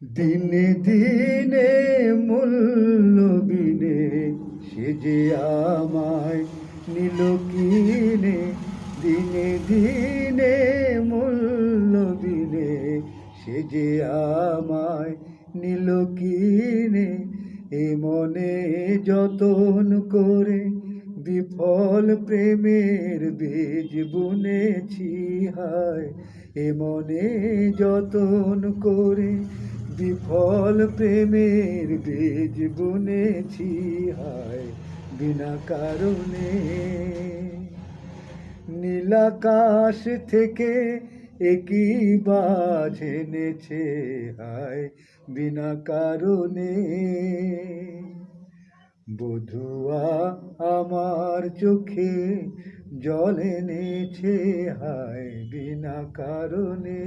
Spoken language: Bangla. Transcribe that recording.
দিনে দিনে মূল্য বিনে সে যে আমায় নিল কিনে। দিনে দিনে মূল্য বিনে সে যে আমায় নিল কিনে। এ মনে যতন করে বিফল প্রেমের বীজ বুনেছি হায়। এ মনে যতন করে বিফল প্রেমের বীজ বুনেছি হায় বিনা কারণে। নীলাকাশ থেকে একই বাজ এনেছে হায় বিনা কারণে। বধুয়া আমার চোখে জল এনেছে হায় বিনা কারণে।